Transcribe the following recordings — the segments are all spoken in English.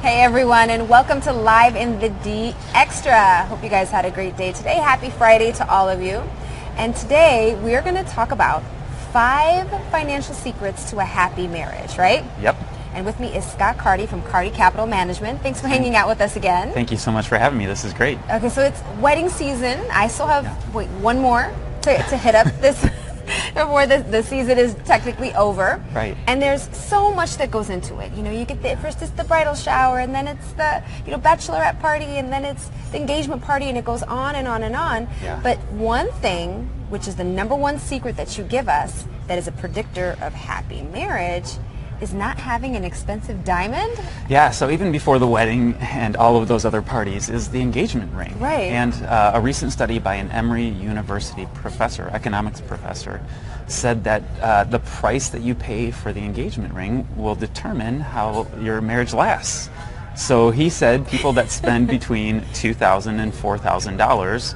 Hey everyone, and welcome to Live in the D Extra. Hope you guys had a great day today. Happy Friday to all of you. And today we are going to talk about 5 financial secrets to a happy marriage, right? Yep. And with me is Scott Carty from Carty Capital Management. Thanks for hanging out with us again. Thank you so much for having me. This is great. Okay, so it's wedding season. I still have, one more to hit up this before the season is technically over. Right. And there's so much that goes into it. You know, you get first it's the bridal shower, and then it's the bachelorette party, and then it's the engagement party, and it goes on and on and on. Yeah. But one thing, which is the number one secret that you give us that is a predictor of happy marriage, is not having an expensive diamond. Yeah, so even before the wedding and all of those other parties is the engagement ring. Right. And a recent study by an Emory University professor, economics professor, said that the price that you pay for the engagement ring will determine how your marriage lasts. So he said people that spend between $2,000 and $4,000,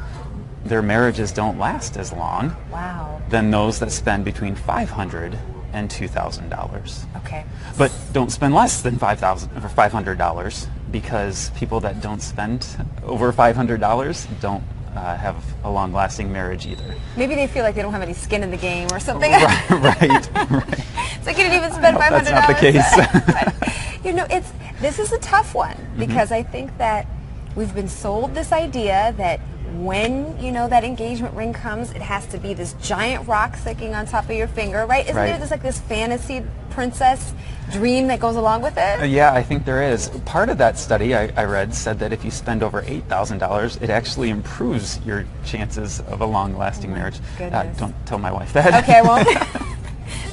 their marriages don't last as long. Wow. Than those that spend between $500 and $2,000. Okay. But don't spend less than $5,000 or $500, because people that don't spend over $500 don't have a long-lasting marriage either. Maybe they feel like they don't have any skin in the game or something. Right. It's like you didn't even spend $500. That's not the case. But, this is a tough one, because I think that we've been sold this idea that when that engagement ring comes, it has to be this giant rock sticking on top of your finger, right? Isn't there this fantasy princess dream that goes along with it? Yeah, I think there is. Part of that study I read said that if you spend over $8,000, it actually improves your chances of a long-lasting marriage. Don't tell my wife that. Okay, I won't.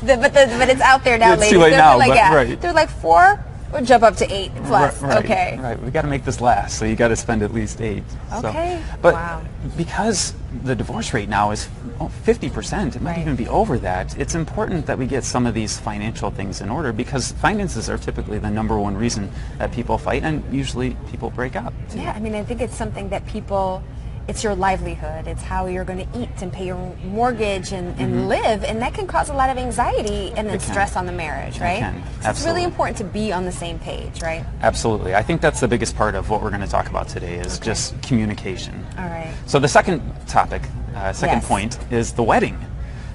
but it's out there now, it's ladies. Too late now, right. They're like 4. Or jump up to 8 plus. Right, okay. Right. We got to make this last, so you got to spend at least 8. Okay. But wow. Because the divorce rate now is 50%, it might even be over that. It's important that we get some of these financial things in order, because finances are typically the number one reason that people fight, and usually people break up. Yeah, I mean, I think it's something that it's your livelihood. It's how you're going to eat and pay your mortgage and live, and that can cause a lot of anxiety and then stress on the marriage, right? It can. So it's really important to be on the same page, right? Absolutely. I think that's the biggest part of what we're going to talk about today is just communication. All right. So the second topic, point, is the wedding.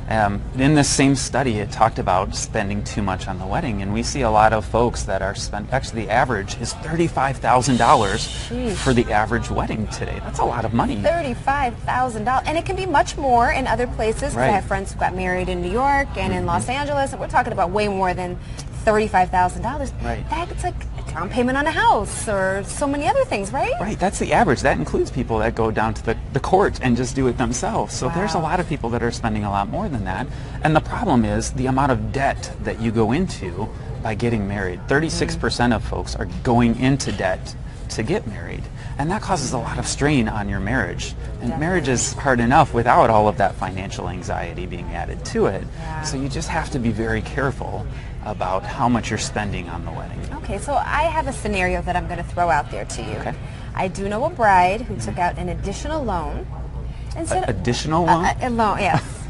In this same study, it talked about spending too much on the wedding, and we see a lot of folks that are actually the average is $35,000 for the average wedding today. That's a lot of money. $35,000, and it can be much more in other places. Right. I have friends who got married in New York and in Los Angeles, and we're talking about way more than $35,000. Right. That's like a down payment on a house or so many other things, right? Right, that's the average. That includes people that go down to the court and just do it themselves. So there's a lot of people that are spending a lot more than that. And the problem is the amount of debt that you go into by getting married. 36% of folks are going into debt to get married. And that causes a lot of strain on your marriage. And marriage is hard enough without all of that financial anxiety being added to it. Yeah. So you just have to be very careful about how much you're spending on the wedding. Okay, so I have a scenario that I'm going to throw out there to you. Okay. I do know a bride who took out an additional loan. Additional loan? A loan, yes.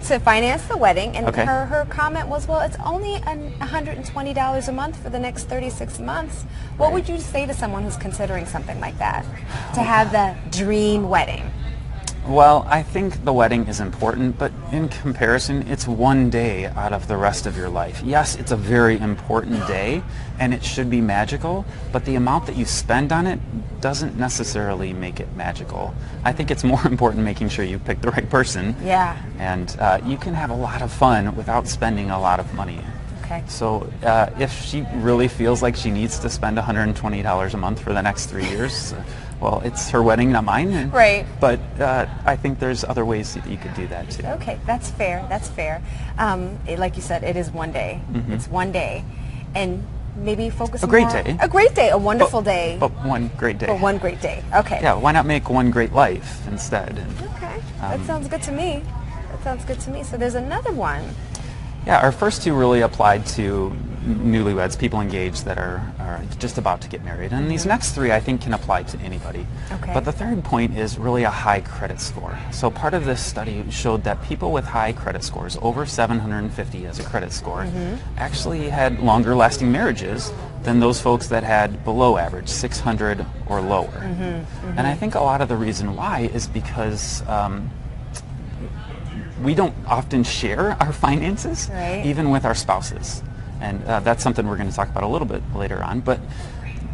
To finance the wedding, and Okay. her comment was, well, it's only $120 a month for the next 36 months. What would you say to someone who's considering something like that, to have the dream wedding? Well, I think the wedding is important, but in comparison, it's one day out of the rest of your life. Yes, it's a very important day, and it should be magical, but the amount that you spend on it doesn't necessarily make it magical. I think it's more important making sure you pick the right person. Yeah. And you can have a lot of fun without spending a lot of money. Okay. So if she really feels like she needs to spend $120 a month for the next 3 years, well, it's her wedding, not mine. Right. But I think there's other ways that you could do that too. Okay, that's fair. That's fair. Like you said, it is one day. It's one day, and maybe focus a great more, day. A great day, a wonderful day. But one great day. But one great day. Okay. Yeah. Why not make one great life instead? Okay. That sounds good to me. That sounds good to me. So there's another one. Yeah, our first two really applied to newlyweds, people engaged that are just about to get married. And these next three, I think, can apply to anybody. Okay. But the third point is really a high credit score. So part of this study showed that people with high credit scores, over 750 as a credit score, actually had longer lasting marriages than those folks that had below average, 600 or lower. And I think a lot of the reason why is because we don't often share our finances, even with our spouses. And that's something we're going to talk about a little bit later on. But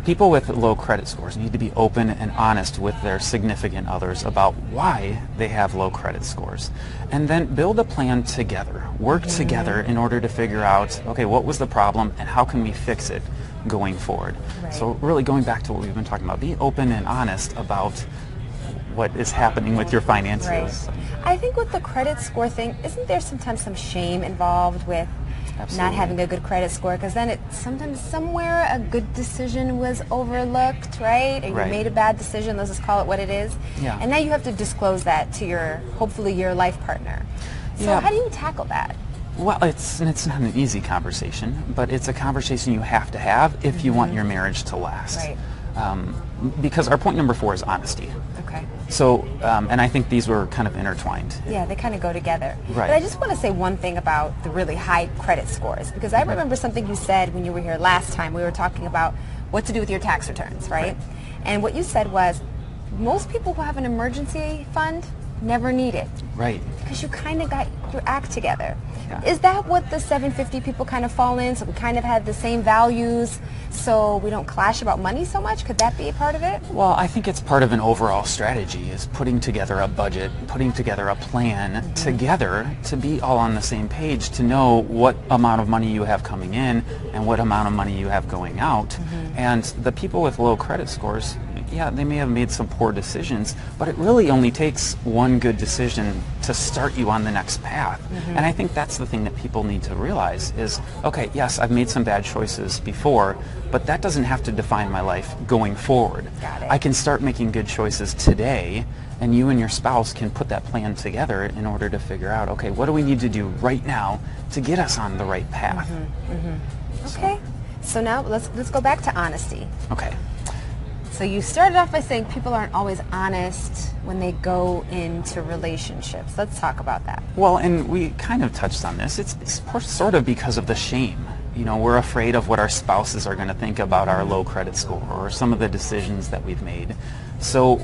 people with low credit scores need to be open and honest with their significant others about why they have low credit scores. And then build a plan together. Work together in order to figure out, okay, what was the problem and how can we fix it going forward? So really going back to what we've been talking about, be open and honest about what is happening with your finances. I think with the credit score thing, isn't there sometimes some shame involved with not having a good credit score? Because then sometimes somewhere a good decision was overlooked, right? Or you made a bad decision, let's just call it what it is. And now you have to disclose that to hopefully your life partner. So how do you tackle that? Well, it's not an easy conversation, but it's a conversation you have to have if you want your marriage to last. Because our point number 4 is honesty. So, and I think these were kind of intertwined. Yeah, they kind of go together. But I just want to say one thing about the really high credit scores, because I remember something you said when you were here last time. We were talking about what to do with your tax returns, right? And what you said was, most people who have an emergency fund never need it. Because you kind of got your act together. Is that what the 750 people kind of fall in? So we kind of had the same values, so we don't clash about money so much? Could that be a part of it? Well, I think it's part of an overall strategy, is putting together a budget, putting together a plan together to be all on the same page, to know what amount of money you have coming in and what amount of money you have going out. And the people with low credit scores, yeah, they may have made some poor decisions, but it really only takes one good decision to start you on the next path. And I think that's the thing that people need to realize is, okay, yes, I've made some bad choices before, but that doesn't have to define my life going forward. I can start making good choices today, and you and your spouse can put that plan together in order to figure out, okay, what do we need to do right now to get us on the right path? Okay, so now let's go back to honesty. Okay. So you started off by saying people aren't always honest when they go into relationships. Let's talk about that. Well, and we kind of touched on this. It's sort of because of the shame. You know, we're afraid of what our spouses are going to think about our low credit score or some of the decisions that we've made. So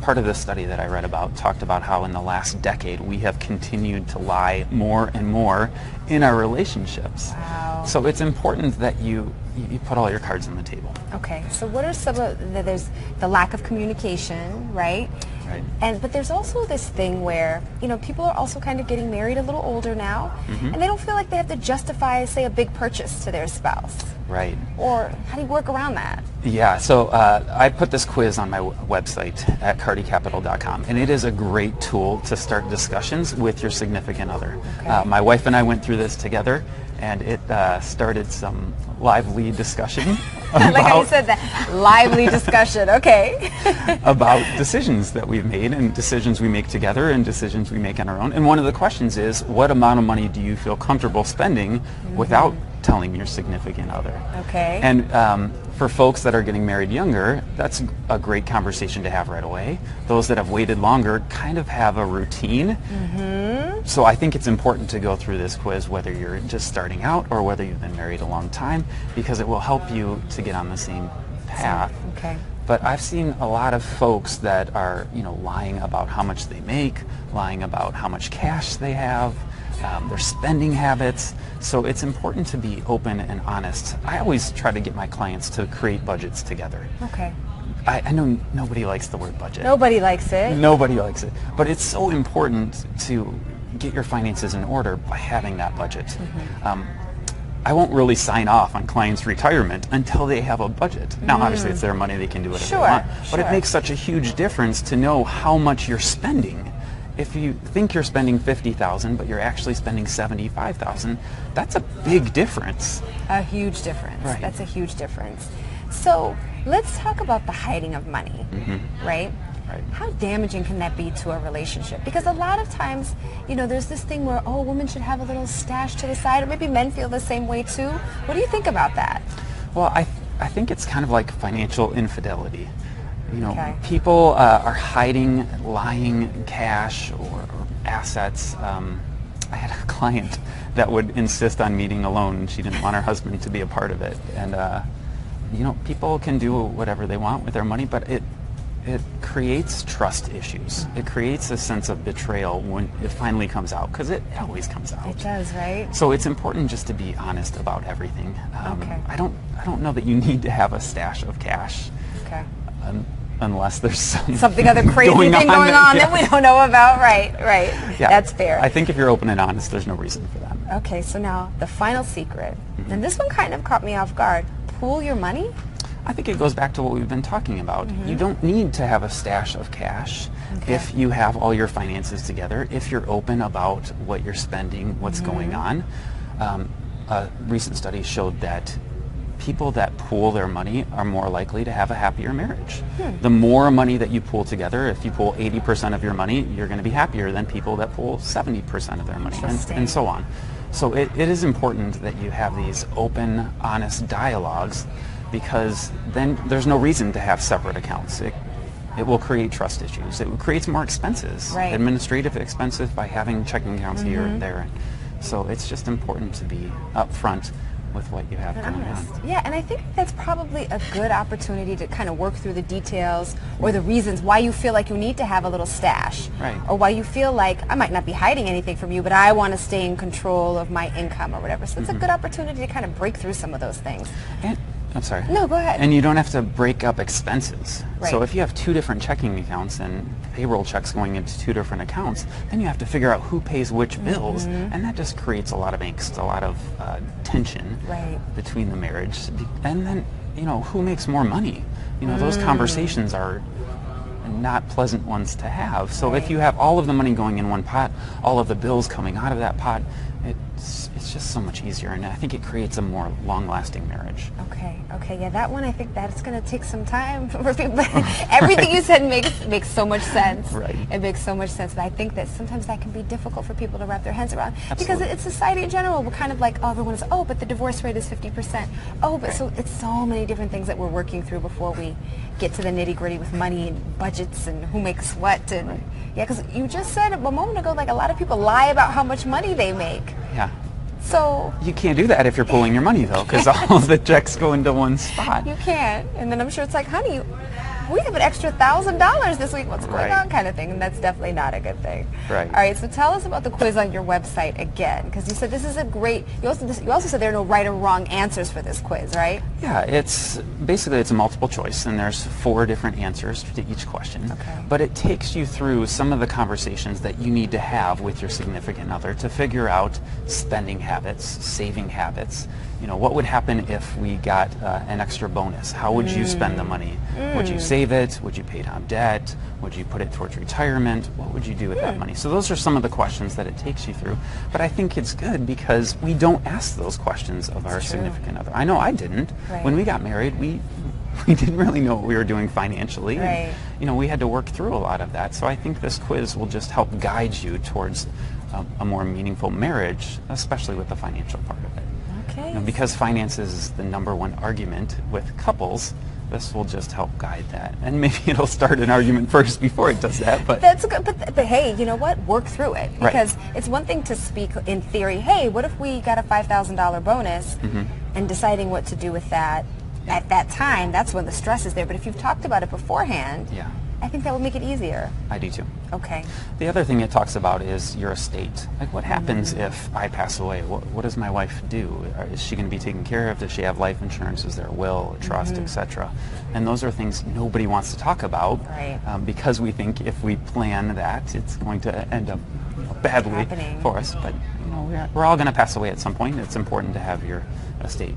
part of the study that I read about talked about how in the last decade we have continued to lie more and more in our relationships. So it's important that you put all your cards on the table. Okay, so what are some of there's the lack of communication, right? But there's also this thing where, you know, people are also kind of getting married a little older now, and they don't feel like they have to justify, say, a big purchase to their spouse. Or how do you work around that? Yeah, so I put this quiz on my website at cartycapital.com, and it is a great tool to start discussions with your significant other. My wife and I went through this together, and it started some lively discussion about, like how you said that, lively discussion, okay. about decisions that we've made and decisions we make together and decisions we make on our own. And one of the questions is, what amount of money do you feel comfortable spending without telling your significant other? And for folks that are getting married younger, that's a great conversation to have right away. Those that have waited longer kind of have a routine. So I think it's important to go through this quiz, whether you're just starting out or whether you've been married a long time, because it will help you to get on the same path. But I've seen a lot of folks that are, you know, lying about how much they make, lying about how much cash they have, their spending habits. So it's important to be open and honest. I always try to get my clients to create budgets together. I know nobody likes the word budget. Nobody likes it. Nobody likes it. But it's so important to get your finances in order by having that budget. I won't really sign off on clients' retirement until they have a budget. Now, obviously, it's their money. They can do whatever they want. But it makes such a huge difference to know how much you're spending. If you think you're spending $50,000, but you're actually spending $75,000, that's a big difference. A huge difference. That's a huge difference. So let's talk about the hiding of money, right? How damaging can that be to a relationship? Because a lot of times, you know, there's this thing where, oh, women should have a little stash to the side, or maybe men feel the same way too. What do you think about that? Well, I think it's kind of like financial infidelity. You know, people are hiding, lying cash or assets I had a client that would insist on meeting alone. She didn't want her husband to be a part of it. And, you know, people can do whatever they want with their money, but it creates trust issues. It creates a sense of betrayal when it finally comes out, because it always comes out. It does, right? So it's important just to be honest about everything. Okay. I don't know that you need to have a stash of cash. Okay. Unless there's something other crazy thing going on that we don't know about. Right. Yeah, that's fair. I think if you're open and honest, there's no reason for that. Okay, so now the final secret, and this one kind of caught me off guard. Pool your money? I think it goes back to what we've been talking about. You don't need to have a stash of cash if you have all your finances together, if you're open about what you're spending, what's going on. A recent study showed that people that pool their money are more likely to have a happier marriage. The more money that you pool together, if you pool 80% of your money, you're going to be happier than people that pool 70% of their money, and so on. So it is important that you have these open, honest dialogues, because then there's no reason to have separate accounts. It will create trust issues. It creates more expenses, administrative expenses, by having checking accounts here and there. So it's just important to be upfront with what you have going on. Yeah, and I think that's probably a good opportunity to kind of work through the details or the reasons why you feel like you need to have a little stash. Or why you feel like, I might not be hiding anything from you, but I want to stay in control of my income or whatever. So it's a good opportunity to kind of break through some of those things. And, I'm sorry. No, go ahead. And you don't have to break up expenses. So if you have 2 different checking accounts and payroll checks going into 2 different accounts, then you have to figure out who pays which bills, and that just creates a lot of angst, a lot of tension between the marriage. And then, you know, who makes more money? You know, those conversations are not pleasant ones to have. So if you have all of the money going in one pot, all of the bills coming out of that pot, it's just so much easier, and I think it creates a more long-lasting marriage. Okay, yeah, that one, I think that's going to take some time for people. Everything you said makes so much sense. It makes so much sense, but I think that sometimes that can be difficult for people to wrap their heads around. Because it's society in general. We're kind of like, oh, everyone is, oh, but the divorce rate is 50%. Oh, but so it's so many different things that we're working through before we get to the nitty-gritty with money and budgets and who makes what. And yeah, because you just said a moment ago, like, a lot of people lie about how much money they make. Yeah. So you can't do that if you're pooling your money, though, because all of the checks go into one spot. You can't. And then I'm sure it's like, honey, we have an extra $1,000 this week. What's going on, kind of thing. And that's definitely not a good thing. All right, so tell us about the quiz on your website again, because you said this is a great, you also said there are no right or wrong answers for this quiz, right? Yeah, it's a multiple choice, and there's 4 different answers to each question. But it takes you through some of the conversations that you need to have with your significant other to figure out spending habits, saving habits. You know, what would happen if we got an extra bonus? How would you spend the money? Would you save it? Would you pay down debt? Would you put it towards retirement? What would you do with that money? So those are some of the questions that it takes you through. But I think it's good because we don't ask those questions of our significant other. I know I didn't. When we got married, we didn't really know what we were doing financially. And, you know, we had to work through a lot of that. So I think this quiz will just help guide you towards a more meaningful marriage, especially with the financial part of it. You know, because finances is the #1 argument with couples, this will just help guide that. And maybe it'll start an argument first before it does that. But that's good. But hey, you know what? Work through it. Because it's one thing to speak in theory, hey, what if we got a $5,000 bonus, and deciding what to do with that at that time, that's when the stress is there. But if you've talked about it beforehand, I think that will make it easier. I do too. Okay. The other thing it talks about is your estate. Like, what happens if I pass away? What does my wife do? Is she going to be taken care of? Does she have life insurance? Is there a will, a trust, etc.? And those are things nobody wants to talk about because we think if we plan that, it's going to end up badly for us. But you know, we're all going to pass away at some point. It's important to have your estate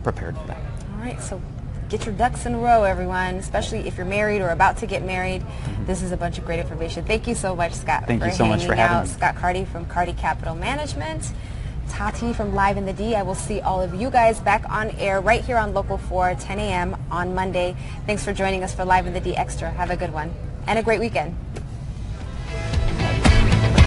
prepared for that. All right. So get your ducks in a row, everyone, especially if you're married or about to get married. This is a bunch of great information. Thank you so much, Scott. Thank you so much for having me. Scott Carty from Carty Capital Management. Tati from Live in the D. I will see all of you guys back on air right here on Local 4, 10 a.m. on Monday. Thanks for joining us for Live in the D Extra. Have a good one and a great weekend.